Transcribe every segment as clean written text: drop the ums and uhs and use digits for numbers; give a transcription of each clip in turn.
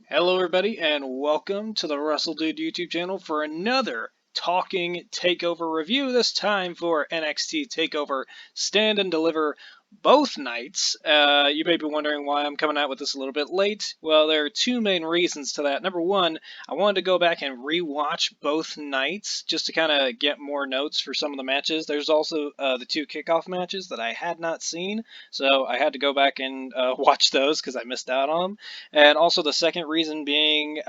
Hello everybody and welcome to the WRESTLEDUDE YouTube channel for another Talking Takeover review, this time for NXT Takeover Stand and Deliver both nights. You may be wondering why I'm coming out with this a little bit late. Well, there are two main reasons to that. Number one, I wanted to go back and re-watch both nights just to kind of get more notes for some of the matches. There's also the two kickoff matches that I had not seen, so I had to go back and watch those because I missed out on them. And also the second reason being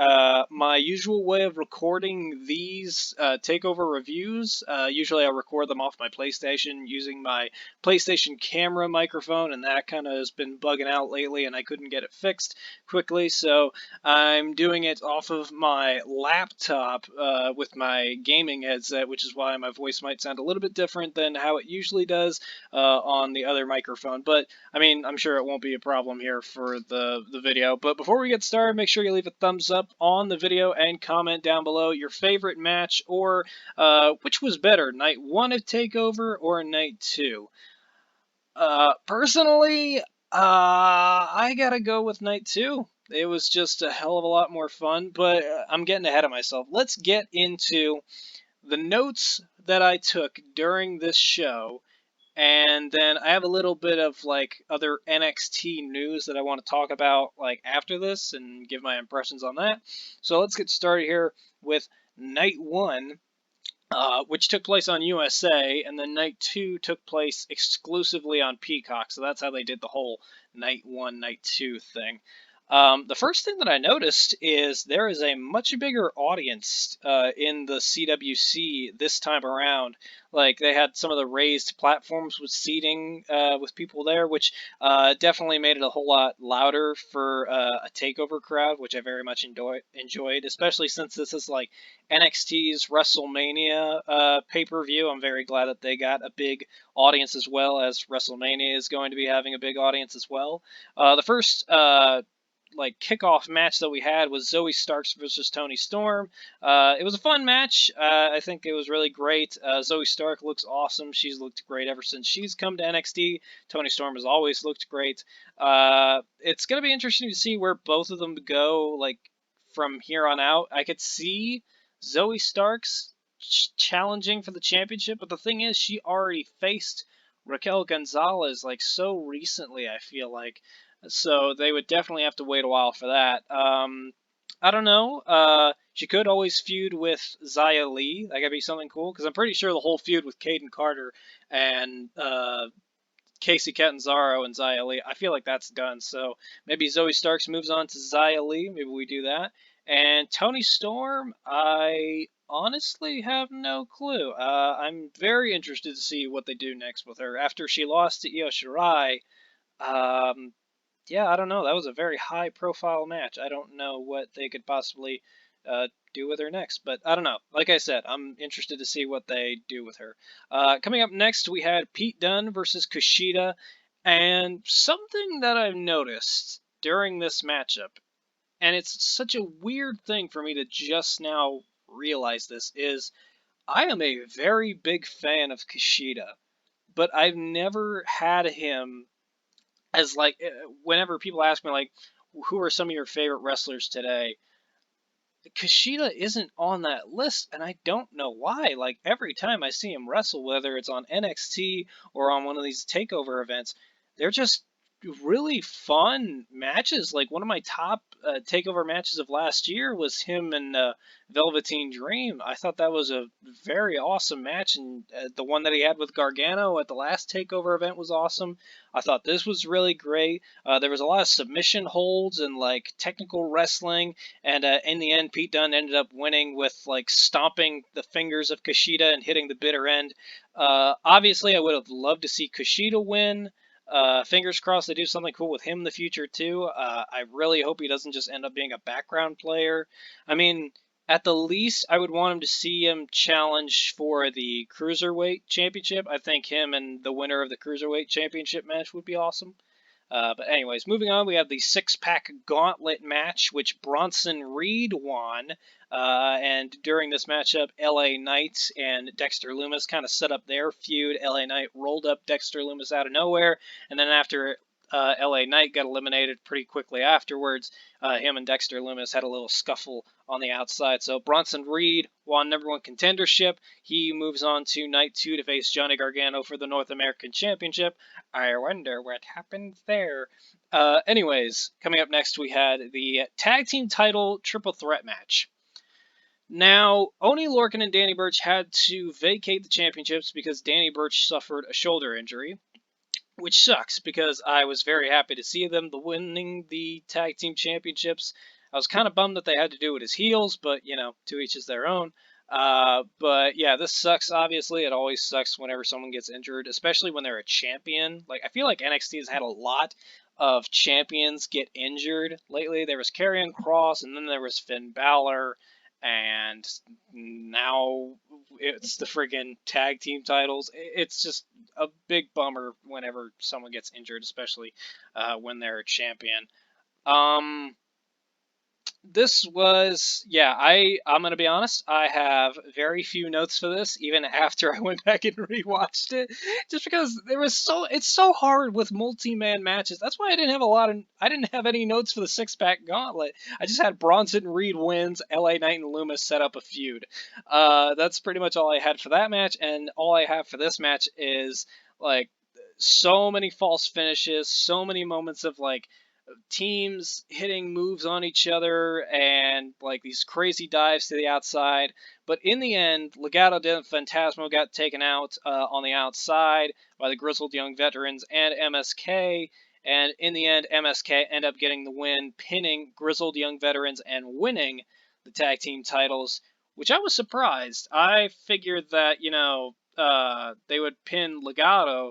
my usual way of recording these takeover reviews. Usually I record them off my PlayStation using my PlayStation camera microphone, and that kind of has been bugging out lately, and I couldn't get it fixed quickly, so I'm doing it off of my laptop with my gaming headset, which is why my voice might sound a little bit different than how it usually does on the other microphone. But I mean, I'm sure it won't be a problem here for the video. But before we get started, make sure you leave a thumbs up on the video and comment down below your favorite match, or which was better, night 1 of TakeOver or night 2. Personally, I gotta go with night 2. It was just a hell of a lot more fun, but I'm getting ahead of myself. Let's get into the notes that I took during this show, and then I have a little bit of like other NXT news that I want to talk about like after this and give my impressions on that. So let's get started here with night 1, which took place on USA, and then night 2 took place exclusively on Peacock. So that's how they did the whole night 1, night 2 thing. The first thing that I noticed is there is a much bigger audience in the CWC this time around. Like, they had some of the raised platforms with seating with people there, which definitely made it a whole lot louder for a takeover crowd, which I very much enjoyed, especially since this is like NXT's WrestleMania pay-per-view. I'm very glad that they got a big audience, as well as WrestleMania is going to be having a big audience as well. The first like kickoff match that we had was Zoe Starks versus Toni Storm. It was a fun match. I think it was really great. Zoe Stark looks awesome. She's looked great ever since she's come to NXT. Toni Storm has always looked great. It's gonna be interesting to see where both of them go, like, from here on out. I could see Zoe Starks challenging for the championship, but the thing is, she already faced Raquel Gonzalez like so recently, I feel like. So they would definitely have to wait a while for that. I don't know. She could always feud with Xia Li. That could be something cool, because I'm pretty sure the whole feud with Caden Carter and Casey Catanzaro and Xia Li, I feel like that's done. So maybe Zoe Starks moves on to Xia Li. Maybe we do that. And Toni Storm, I honestly have no clue. I'm very interested to see what they do next with her. After she lost to Eoshirai, um, yeah, I don't know. That was a very high-profile match. I don't know what they could possibly do with her next, but I don't know. Like I said, I'm interested to see what they do with her. Coming up next, we had Pete Dunne versus Kishida, and something that I've noticed during this matchup, and it's such a weird thing for me to just now realize this, is I am a very big fan of Kishida, but I've never had him as like whenever people ask me like who are some of your favorite wrestlers today, Kushida isn't on that list, and I don't know why. Like, every time I see him wrestle, whether it's on NXT or on one of these takeover events, they're just really fun matches. Like, one of my top takeover matches of last year was him and Velveteen Dream. I thought that was a very awesome match, and the one that he had with Gargano at the last takeover event was awesome. I thought this was really great. There was a lot of submission holds and like technical wrestling, and in the end, Pete Dunne ended up winning with like stomping the fingers of Kushida and hitting the bitter end. Obviously, I would have loved to see Kushida win. Fingers crossed they do something cool with him in the future too. I really hope he doesn't just end up being a background player. I mean, at the least, I would want him to see him challenge for the Cruiserweight Championship. I think him and the winner of the Cruiserweight Championship match would be awesome. But anyways, moving on, we have the six-pack gauntlet match, which Bronson Reed won. And during this matchup, LA Knight and Dexter Lumis kind of set up their feud. LA Knight rolled up Dexter Lumis out of nowhere, and then after LA Knight got eliminated pretty quickly afterwards. Him and Dexter Lumis had a little scuffle on the outside. So Bronson Reed won #1 contendership. He moves on to night 2 to face Johnny Gargano for the North American Championship. I wonder what happened there. Anyways, coming up next we had the tag team title triple threat match. Now, Oney Lorcan and Danny Burch had to vacate the championships because Danny Burch suffered a shoulder injury, which sucks because I was very happy to see them winning the tag team championships. I was kind of bummed that they had to do it as heels, but, you know, to each is their own. But yeah, this sucks, obviously. It always sucks whenever someone gets injured, especially when they're a champion. Like, I feel like NXT has had a lot of champions get injured lately. There was Karrion Kross, and then there was Finn Balor, and now it's the friggin' tag team titles. It's just a big bummer whenever someone gets injured, especially when they're a champion. This was, yeah, I'm gonna be honest, I have very few notes for this, even after I went back and rewatched it, just because it's so hard with multi-man matches. That's why I didn't have any notes for the six-pack gauntlet. I just had Bronson Reed wins, LA Knight and Lumis set up a feud. That's pretty much all I had for that match, and all I have for this match is, like, so many false finishes, so many moments of, like, teams hitting moves on each other and like these crazy dives to the outside. But in the end, Legado del Fantasma got taken out on the outside by the Grizzled Young Veterans and MSK. And in the end, MSK end up getting the win, pinning Grizzled Young Veterans and winning the tag team titles, which I was surprised. I figured that, you know, they would pin Legado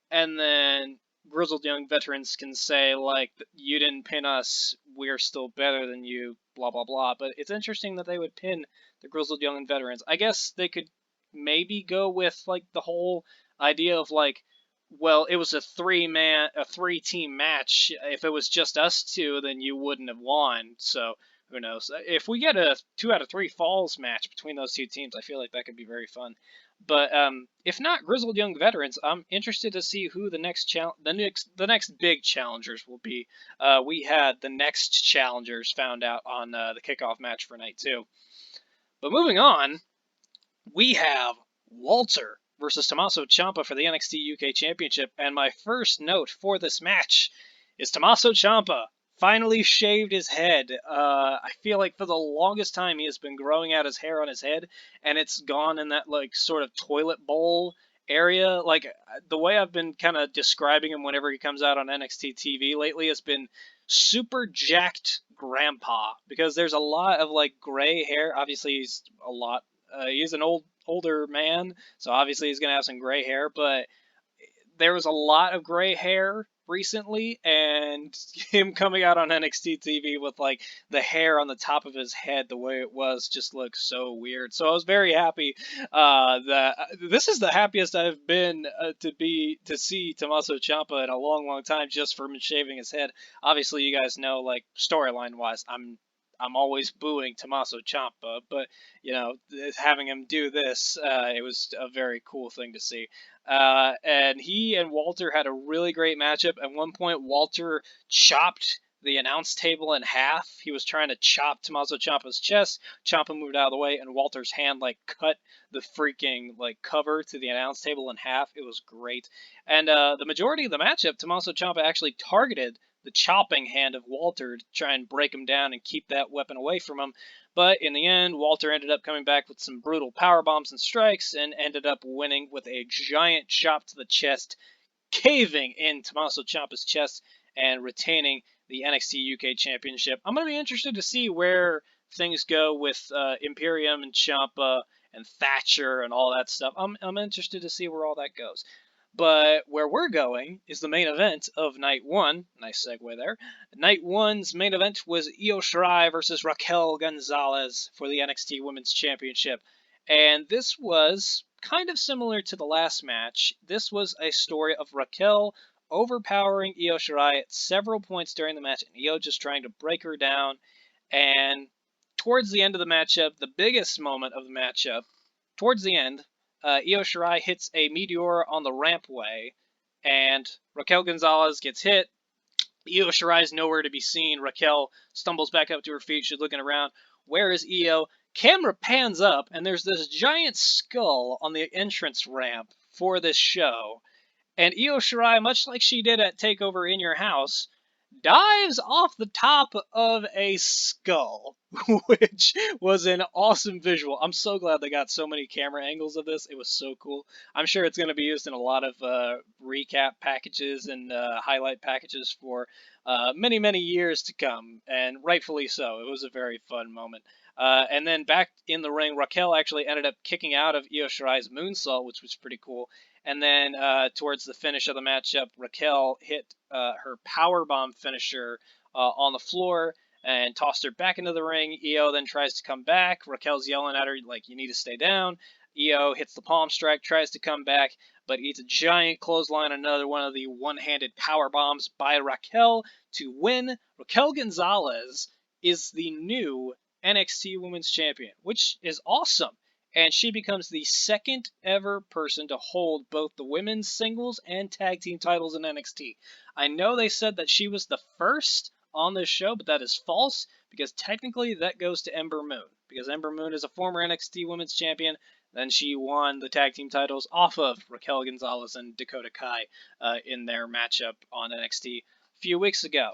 and then Grizzled Young Veterans can say, like, you didn't pin us, we're still better than you, blah, blah, blah. But it's interesting that they would pin the Grizzled Young Veterans. I guess they could maybe go with, like, the whole idea of, like, well, it was a three-team match. If it was just us two, then you wouldn't have won. So, who knows? If we get a 2 out of 3 falls match between those two teams, I feel like that could be very fun. But if not Grizzled Young Veterans, I'm interested to see who the next big challengers will be. We had the next challengers found out on the kickoff match for night 2. But moving on, we have Walter versus Tommaso Ciampa for the NXT UK Championship, and my first note for this match is Tommaso Ciampa finally shaved his head. I feel like for the longest time he has been growing out his hair on his head, and it's gone in that like sort of toilet bowl area. Like the way I've been kind of describing him whenever he comes out on NXT TV lately has been super jacked grandpa, because there's a lot of like gray hair. Obviously he's an older man, so obviously he's gonna have some gray hair, but there was a lot of gray hair recently, and him coming out on NXT TV with like the hair on the top of his head the way it was just looks so weird. So I was very happy that this is the happiest I've been to see Tommaso Ciampa in a long time, just from shaving his head. Obviously you guys know, like, storyline wise, I'm always booing Tommaso Ciampa, but you know, having him do this, it was a very cool thing to see. And he and Walter had a really great matchup. At one point, Walter chopped the announce table in half. He was trying to chop Tommaso Ciampa's chest. Ciampa moved out of the way, and Walter's hand like cut the freaking like cover to the announce table in half. It was great. And the majority of the matchup, Tommaso Ciampa actually targeted the chopping hand of Walter to try and break him down and keep that weapon away from him. But in the end, Walter ended up coming back with some brutal power bombs and strikes and ended up winning with a giant chop to the chest, caving in Tommaso Ciampa's chest and retaining the NXT UK Championship. I'm going to be interested to see where things go with Imperium and Ciampa and Thatcher and all that stuff. I'm interested to see where all that goes. But where we're going is the main event of Night 1. Nice segue there. Night 1's main event was Eoshirai versus Raquel Gonzalez for the NXT Women's Championship. And this was kind of similar to the last match. This was a story of Raquel overpowering Eoshirai at several points during the match, and Io just trying to break her down. And towards the end of the matchup, the biggest moment of the matchup, towards the end, Eoshirai hits a meteor on the rampway, and Raquel Gonzalez gets hit, Eoshirai is nowhere to be seen. Raquel stumbles back up to her feet. She's looking around. Where is Io? Camera pans up, and there's this giant skull on the entrance ramp for this show. And Eoshirai, much like she did at Takeover in Your House, dives off the top of a skull, which was an awesome visual. I'm so glad they got so many camera angles of this. It was so cool. I'm sure it's going to be used in a lot of recap packages and highlight packages for many, many years to come, and rightfully so. It was a very fun moment. And then back in the ring, Raquel actually ended up kicking out of Eoshirai's moonsault, which was pretty cool. And then towards the finish of the matchup, Raquel hit her powerbomb finisher on the floor and tossed her back into the ring. Io then tries to come back. Raquel's yelling at her, like, you need to stay down. Io hits the palm strike, tries to come back, but eats a giant clothesline, another one of the one-handed power bombs by Raquel to win. Raquel Gonzalez is the new NXT Women's Champion, which is awesome. And she becomes the second ever person to hold both the women's singles and tag team titles in NXT. I know they said that she was the first on this show, but that is false, because technically that goes to Ember Moon, because Ember Moon is a former NXT Women's Champion. Then she won the tag team titles off of Raquel Gonzalez and Dakota Kai in their matchup on NXT a few weeks ago.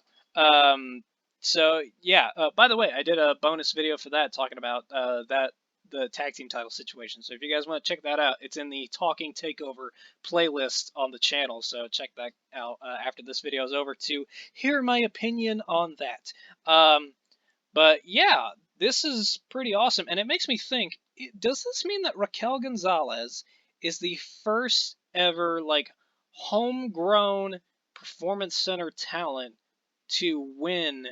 So yeah, by the way, I did a bonus video for that talking about the tag team title situation. So if you guys want to check that out, it's in the Talking Takeover playlist on the channel. So check that out after this video is over to hear my opinion on that. But yeah, this is pretty awesome. And it makes me think, does this mean that Raquel Gonzalez is the first ever, like, homegrown Performance Center talent to win,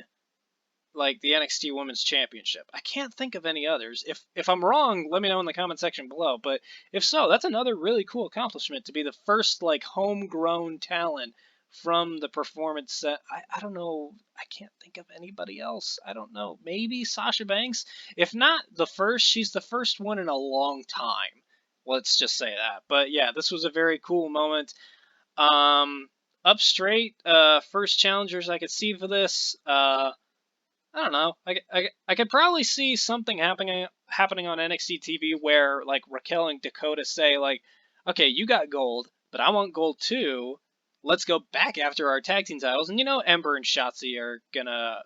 like, the NXT Women's Championship? I can't think of any others. If I'm wrong, let me know in the comment section below. But if so, that's another really cool accomplishment, to be the first, like, homegrown talent from the Performance Center. I don't know. I can't think of anybody else. I don't know. Maybe Sasha Banks? If not the first, she's the first one in a long time. Let's just say that. But yeah, this was a very cool moment. Up straight, first challengers I could see for this. I don't know. I could probably see something happening on NXT TV where, like, Raquel and Dakota say, like, okay, you got gold, but I want gold too. Let's go back after our tag team titles. And Ember and Schatzy are gonna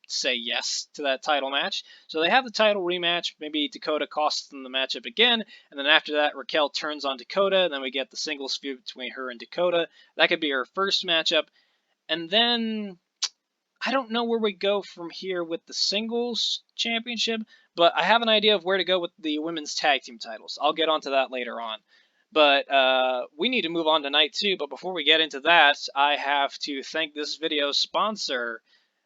say yes to that title match. So they have the title rematch. Maybe Dakota costs them the matchup again, and then after that, Raquel turns on Dakota, and then we get the singles feud between her and Dakota. That could be her first matchup. And then I don't know where we go from here with the singles championship, but I have an idea of where to go with the women's tag team titles. I'll get onto that later on. But we need to move on to night 2. But before we get into that, I have to thank this video's sponsor,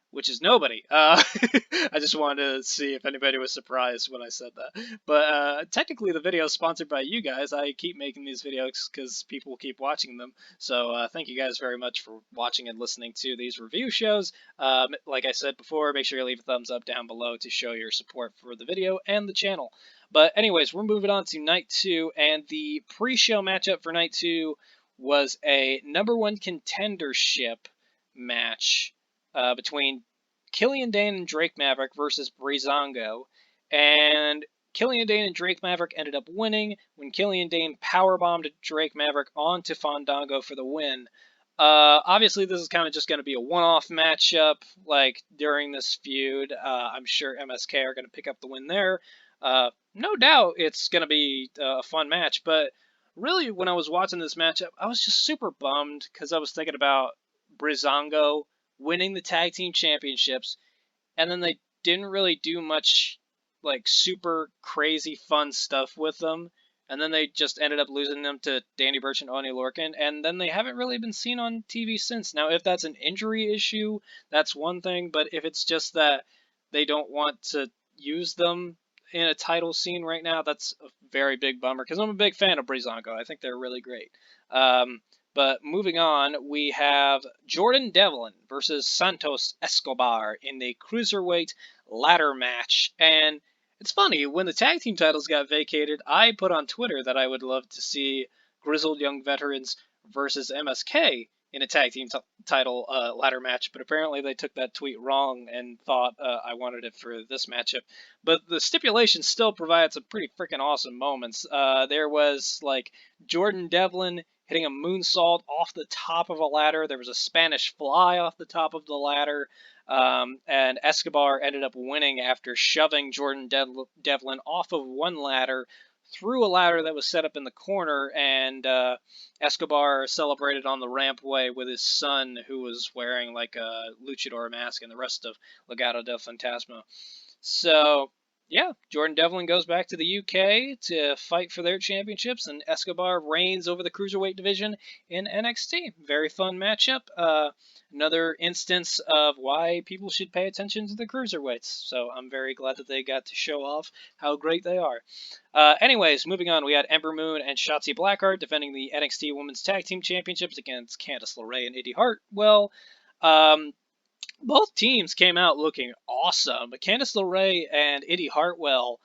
which is nobody. I just wanted to see if anybody was surprised when I said that. But technically the video is sponsored by you guys. I keep making these videos because people keep watching them. So thank you guys very much for watching and listening to these review shows. Like I said before, make sure you leave a thumbs up down below to show your support for the video and the channel. But anyways, we're moving on to night 2, and the pre-show matchup for night 2 was a #1 contendership match between Killian Dane and Drake Maverick versus Breezango. And Killian Dane and Drake Maverick ended up winning when Killian Dane powerbombed Drake Maverick onto Fandango for the win. Obviously, this is kind of just going to be a one-off matchup, like, during this feud. I'm sure MSK are going to pick up the win there. No doubt it's going to be a fun match, but really, when I was watching this matchup, I was just super bummed because I was thinking about Breezango winning the tag team championships, and then they didn't really do much, like, super crazy fun stuff with them, and then they just ended up losing them to Danny Burch and Oney Lorcan, and then they haven't really been seen on TV since. Now, if that's an injury issue, that's one thing, but if it's just that they don't want to use them in a title scene right now, that's a very big bummer, because I'm a big fan of Breezango. I think they're really great. But moving on, we have Jordan Devlin versus Santos Escobar in the Cruiserweight ladder match. And it's funny, when the tag team titles got vacated, I put on Twitter that I would love to see Grizzled Young Veterans versus MSK in a tag team title ladder match, but apparently they took that tweet wrong and thought I wanted it for this matchup. But the stipulation still provides some pretty freaking awesome moments. There was like Jordan Devlin hitting a moonsault off the top of a ladder. There was a Spanish fly off the top of the ladder. And Escobar ended up winning after shoving Jordan Devlin off of one ladder through a ladder that was set up in the corner, and Escobar celebrated on the rampway with his son, who was wearing like a luchador mask, and the rest of Legado del Fantasma. So, yeah, Jordan Devlin goes back to the UK to fight for their championships, and Escobar reigns over the cruiserweight division in NXT. Very fun matchup. Another instance of why people should pay attention to the cruiserweights. So I'm very glad that they got to show off how great they are. Anyways, moving on, we had Ember Moon and Shotzi Blackheart defending the NXT Women's Tag Team Championships against Candace LeRae and Indy Hart. Well, both teams came out looking awesome. Candice LeRae and Indy Hartwell,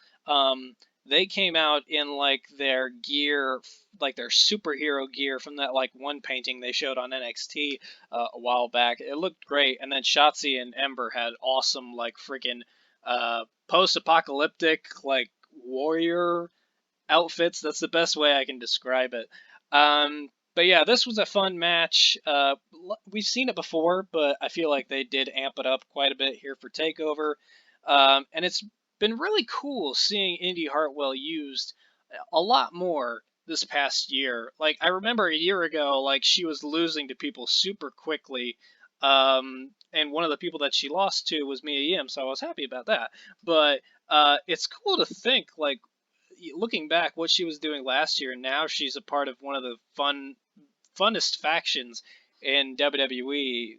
they came out in like their gear, like their superhero gear from that like one painting they showed on NXT a while back. It looked great. And then Shotzi and Ember had awesome like freaking post-apocalyptic like warrior outfits. That's the best way I can describe it. But yeah, this was a fun match. We've seen it before, but I feel like they did amp it up quite a bit here for TakeOver. And it's been really cool seeing Indy Hartwell used a lot more this past year. Like, I remember a year ago, like, she was losing to people super quickly. And one of the people that she lost to was Mia Yim, so I was happy about that. But it's cool to think, like, looking back, what she was doing last year, and now she's a part of one of the funnest factions in WWE.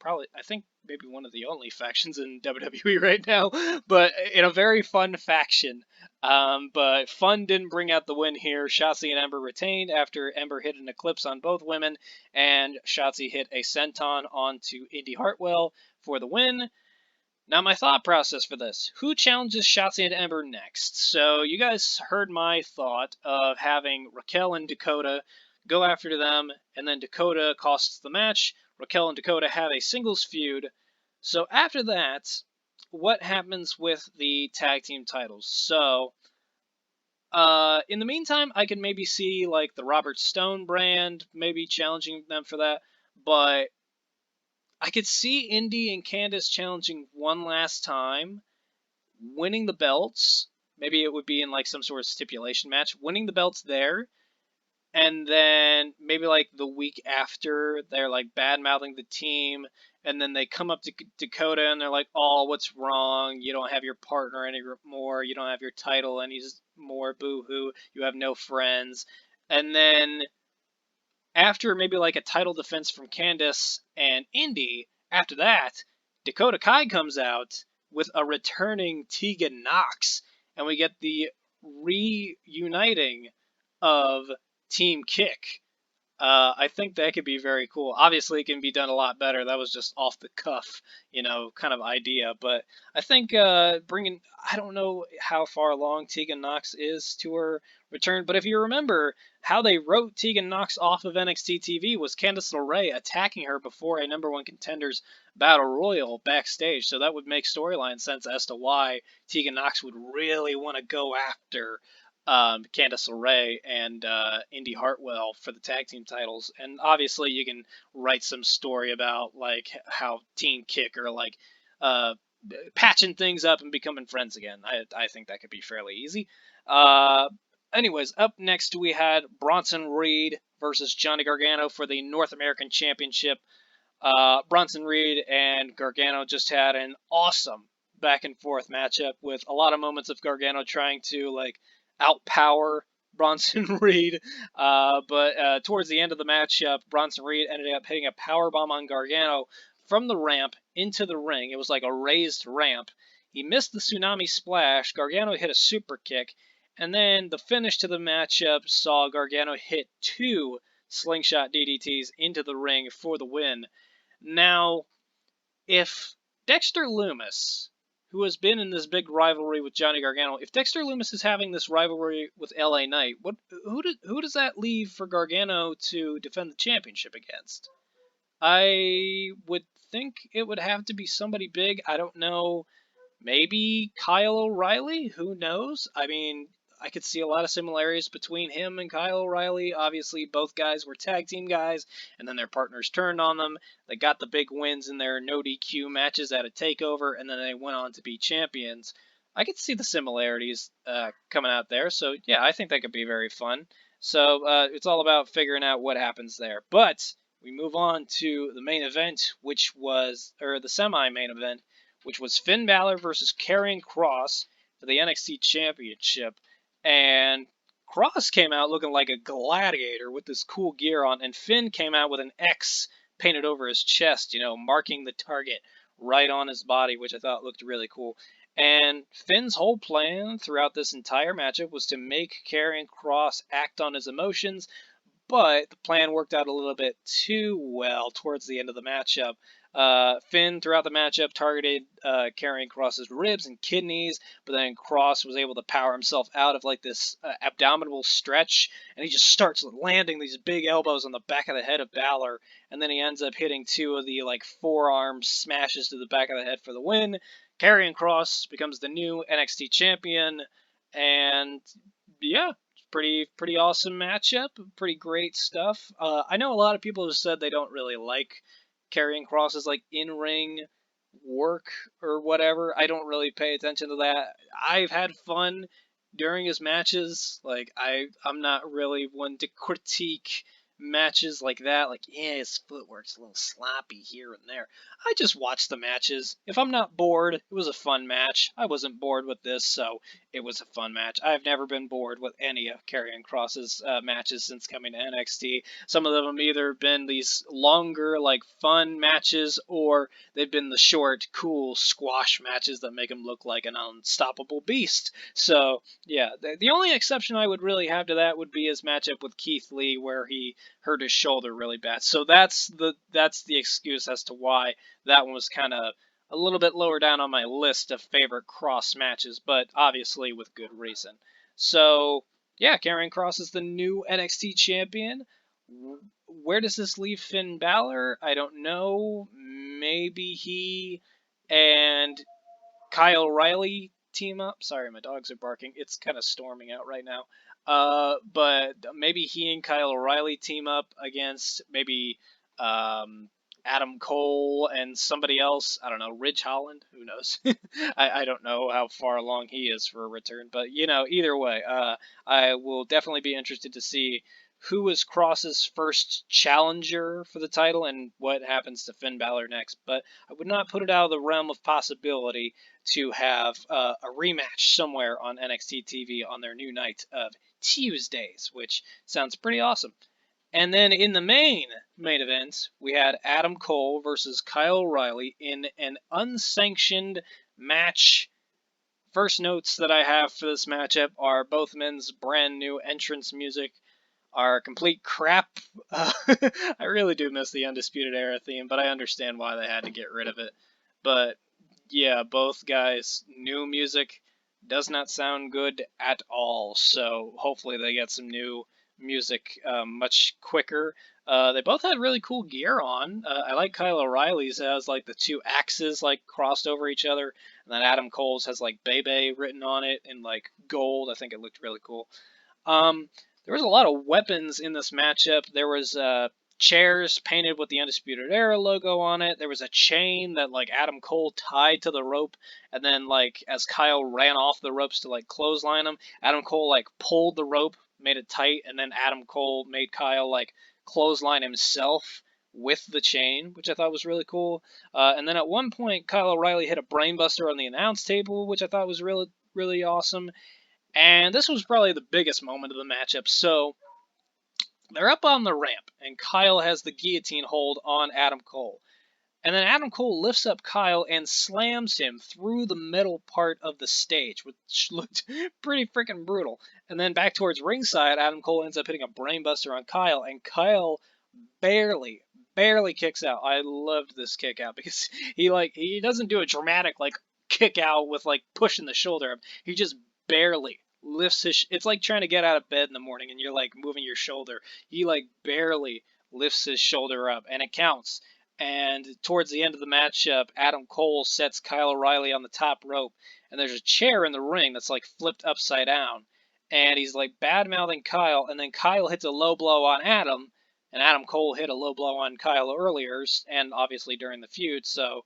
I think maybe one of the only factions in WWE right now, but in a very fun faction. But fun didn't bring out the win here. Shotzi and Ember retained after Ember hit an eclipse on both women, and Shotzi hit a senton onto Indy Hartwell for the win. Now, my thought process for this. Who challenges Shotzi and Ember next? So, you guys heard my thought of having Raquel and Dakota go after them, and then Dakota costs the match. Raquel and Dakota have a singles feud. So, after that, what happens with the tag team titles? So, in the meantime, I can maybe see, like, the Robert Stone brand maybe challenging them for that, but I could see Indy and Candace challenging one last time, winning the belts. Maybe it would be in like some sort of stipulation match, winning the belts there, and then maybe like the week after they're like bad mouthing the team, and then they come up to Dakota and they're like, "Oh, what's wrong? You don't have your partner anymore. You don't have your title anymore. Boo hoo. You have no friends." And then after maybe like a title defense from Candace and Indy, after that, Dakota Kai comes out with a returning Tegan Nox, and we get the reuniting of Team Kick. I think that could be very cool. Obviously, it can be done a lot better. That was just off the cuff, kind of idea. But I think I don't know how far along Tegan Nox is to her return. But if you remember, how they wrote Tegan Nox off of NXT TV was Candice LeRae attacking her before a number one contenders battle royal backstage. So that would make storyline sense as to why Tegan Nox would really want to go after Candace LeRae and Indy Hartwell for the tag team titles. And obviously you can write some story about like how Team Kick are like patching things up and becoming friends again. I think that could be fairly easy. Anyways, up next we had Bronson Reed versus Johnny Gargano for the North American Championship. Bronson Reed and Gargano just had an awesome back and forth matchup with a lot of moments of Gargano trying to like outpower Bronson Reed. But towards the end of the matchup, Bronson Reed ended up hitting a powerbomb on Gargano from the ramp into the ring. It was like a raised ramp. He missed the tsunami splash. Gargano hit a super kick. And then the finish to the matchup saw Gargano hit 2 slingshot DDTs into the ring for the win. Now, if Dexter Lumis, who has been in this big rivalry with Johnny Gargano, if Dexter Lumis is having this rivalry with LA Knight, who does that leave for Gargano to defend the championship against? I would think it would have to be somebody big. I don't know. Maybe Kyle O'Reilly? Who knows? I mean, I could see a lot of similarities between him and Kyle O'Reilly. Obviously, both guys were tag team guys, and then their partners turned on them. They got the big wins in their no DQ matches at a takeover, and then they went on to be champions. I could see the similarities coming out there. So, yeah, I think that could be very fun. So, it's all about figuring out what happens there. But we move on to the main event, or the semi main event, which was Finn Balor versus Karrion Kross for the NXT Championship. And Kross came out looking like a gladiator with this cool gear on, and Finn came out with an X painted over his chest, marking the target right on his body, which I thought looked really cool. And Finn's whole plan throughout this entire matchup was to make Karrion Kross act on his emotions, but the plan worked out a little bit too well towards the end of the matchup. Finn, throughout the matchup, targeted Karrion Kross's ribs and kidneys, but then Kross was able to power himself out of like this abdominal stretch, and he just starts landing these big elbows on the back of the head of Balor, and then he ends up hitting two of the like forearm smashes to the back of the head for the win. Karrion Kross becomes the new NXT champion, and yeah, pretty awesome matchup, pretty great stuff. I know a lot of people have said they don't really like Karrion Kross's like in-ring work or whatever. I don't really pay attention to that. I've had fun during his matches. Like I'm not really one to critique matches like that. Like, yeah, his footwork's a little sloppy here and there. I just watch the matches. If I'm not bored, it was a fun match. I wasn't bored with this, so it was a fun match. I've never been bored with any of Karrion Kross's matches since coming to NXT. Some of them have either been these longer, like, fun matches, or they've been the short, cool squash matches that make him look like an unstoppable beast. So, yeah, the only exception I would really have to that would be his matchup with Keith Lee, where he hurt his shoulder really bad. So that's the excuse as to why that one was kind of a little bit lower down on my list of favorite Kross matches, but obviously with good reason. So, yeah, Karrion Kross is the new NXT champion. Where does this leave Finn Balor? I don't know. Maybe he and Kyle O'Reilly team up. Sorry, my dogs are barking. It's kind of storming out right now. But maybe he and Kyle O'Reilly team up against maybe Adam Cole and somebody else. I don't know, Ridge Holland. Who knows? I don't know how far along he is for a return. But either way, I will definitely be interested to see who is Kross's first challenger for the title and what happens to Finn Balor next. But I would not put it out of the realm of possibility to have a rematch somewhere on NXT TV on their new night of Tuesdays, which sounds pretty awesome. And then in the main event, we had Adam Cole versus Kyle O'Reilly in an unsanctioned match. First notes that I have for this matchup are both men's brand new entrance music are complete crap. I really do miss the Undisputed Era theme, but I understand why they had to get rid of it. But yeah, both guys' new music does not sound good at all, so hopefully they get some new music much quicker. They both had really cool gear on. I like Kyle O'Reilly's. It has like the two axes like crossed over each other, and then Adam Cole's has like Bebe written on it in like gold. I think it looked really cool. There was a lot of weapons in this matchup. There was chairs painted with the Undisputed Era logo on it. There was a chain that like Adam Cole tied to the rope, and then like as Kyle ran off the ropes to like clothesline him, Adam Cole like pulled the rope, made it tight, and then Adam Cole made Kyle like clothesline himself with the chain, which I thought was really cool. And then at one point, Kyle O'Reilly hit a brainbuster on the announce table, which I thought was really awesome. And this was probably the biggest moment of the matchup. So they're up on the ramp, and Kyle has the guillotine hold on Adam Cole. And then Adam Cole lifts up Kyle and slams him through the middle part of the stage, which looked pretty freaking brutal. And then back towards ringside, Adam Cole ends up hitting a brainbuster on Kyle, and Kyle barely kicks out. I loved this kick out because he doesn't do a dramatic like kick out with like pushing the shoulder up. He just barely lifts his. It's like trying to get out of bed in the morning and you're like moving your shoulder. He like barely lifts his shoulder up, and it counts. And towards the end of the matchup, Adam Cole sets Kyle O'Reilly on the top rope, and there's a chair in the ring that's like flipped upside down. And he's like bad mouthing Kyle, and then Kyle hits a low blow on Adam, and Adam Cole hit a low blow on Kyle earlier, and obviously during the feud, so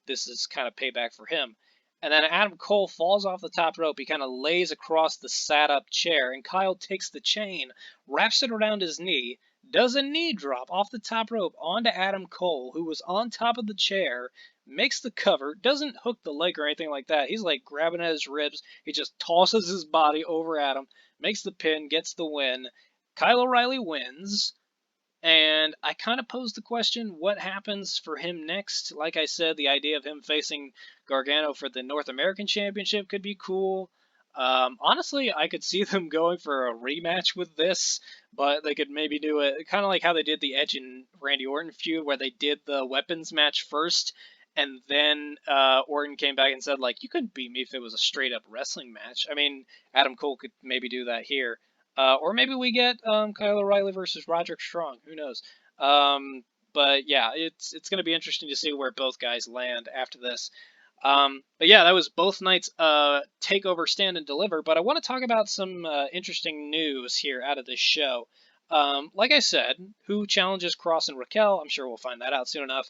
this is kind of payback for him. And then Adam Cole falls off the top rope. He kind of lays across the sat up chair, and Kyle takes the chain, wraps it around his knee, does a knee drop off the top rope onto Adam Cole, who was on top of the chair, makes the cover, doesn't hook the leg or anything like that. He's like grabbing at his ribs. He just tosses his body over Adam, makes the pin, gets the win. Kyle O'Reilly wins. And I kind of posed the question, what happens for him next? Like I said, the idea of him facing Gargano for the North American Championship could be cool. Honestly, I could see them going for a rematch with this, but they could maybe do it kind of like how they did the Edge and Randy Orton feud, where they did the weapons match first, and then Orton came back and said, like, you couldn't beat me if it was a straight up wrestling match. I mean, Adam Cole could maybe do that here. Or maybe we get Kyle O'Reilly versus Roderick Strong. Who knows? But yeah, it's going to be interesting to see where both guys land after this. But yeah, that was both nights Takeover Stand and Deliver. But I want to talk about some interesting news here out of this show. Like I said, who challenges Cross and Raquel? I'm sure we'll find that out soon enough.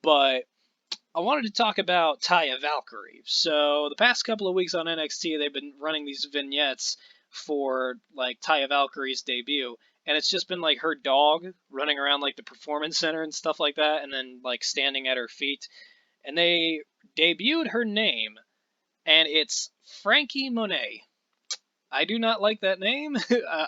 But I wanted to talk about Taya Valkyrie. So the past couple of weeks on NXT, they've been running these vignettes for like Taya Valkyrie's debut, and it's just been like her dog running around like the performance center and stuff like that, and then like standing at her feet. And they debuted her name, and it's Frankie Monet. I do not like that name.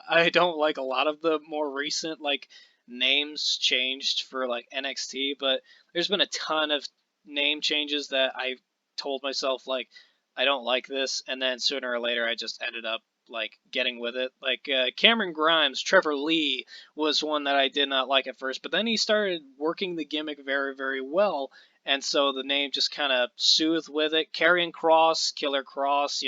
I don't like a lot of the more recent like names changed for like NXT, but there's been a ton of name changes that I told myself like I don't like this, and then sooner or later I just ended up like getting with it. Like Cameron Grimes, Trevor Lee was one that I did not like at first, but then he started working the gimmick very, very well, and so the name just kind of soothed with it. Karrion Kross, Killer Kross,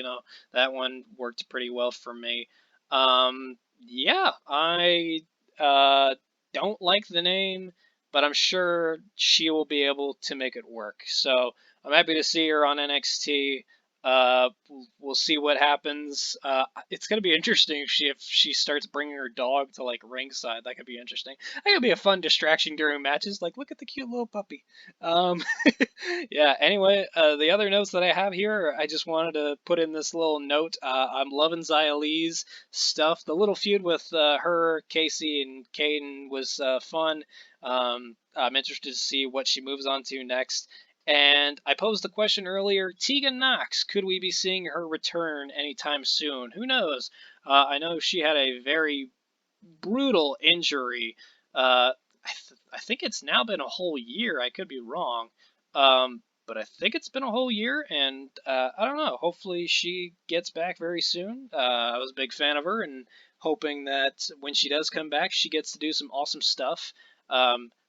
that one worked pretty well for me. Yeah, I don't like the name, but I'm sure she will be able to make it work. So I'm happy to see her on NXT. We'll see what happens. It's gonna be interesting if she starts bringing her dog to like ringside. That could be interesting. That could be a fun distraction during matches. Like, look at the cute little puppy. Um, yeah. Anyway, the other notes that I have here, I just wanted to put in this little note. I'm loving Xia Li's stuff. The little feud with her, Casey, and Caden was fun. I'm interested to see what she moves on to next. And I posed the question earlier, Tegan Nox, could we be seeing her return anytime soon? Who knows? I know she had a very brutal injury. I think it's now been a whole year. I could be wrong. But I think it's been a whole year, and I don't know. Hopefully she gets back very soon. I was a big fan of her, and hoping that when she does come back, she gets to do some awesome stuff.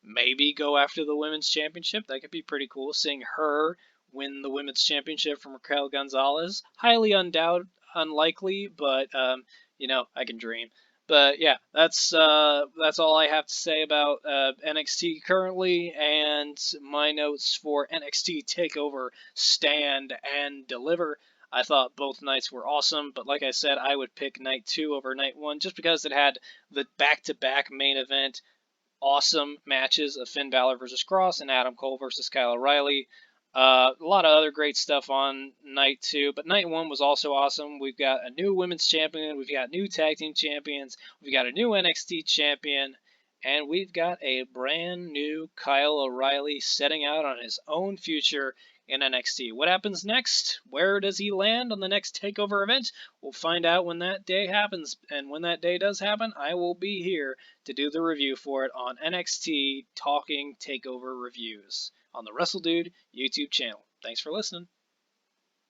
Maybe go after the women's championship. That could be pretty cool. Seeing her win the women's championship from Raquel Gonzalez. Highly unlikely, but I can dream. But yeah, that's all I have to say about NXT currently, and my notes for NXT Takeover Stand and Deliver. I thought both nights were awesome, but like I said, I would pick night 2 over night 1 just because it had the back-to-back main event awesome matches of Finn Balor versus Cross and Adam Cole versus Kyle O'Reilly. A lot of other great stuff on night 2, but night 1 was also awesome. We've got a new women's champion, we've got new tag team champions, we've got a new NXT champion, and we've got a brand new Kyle O'Reilly setting out on his own future in NXT. What happens next? Where does he land on the next TakeOver event? We'll find out when that day happens, and when that day does happen, I will be here to do the review for it on NXT Talking TakeOver Reviews on the WrestleDude YouTube channel. Thanks for listening.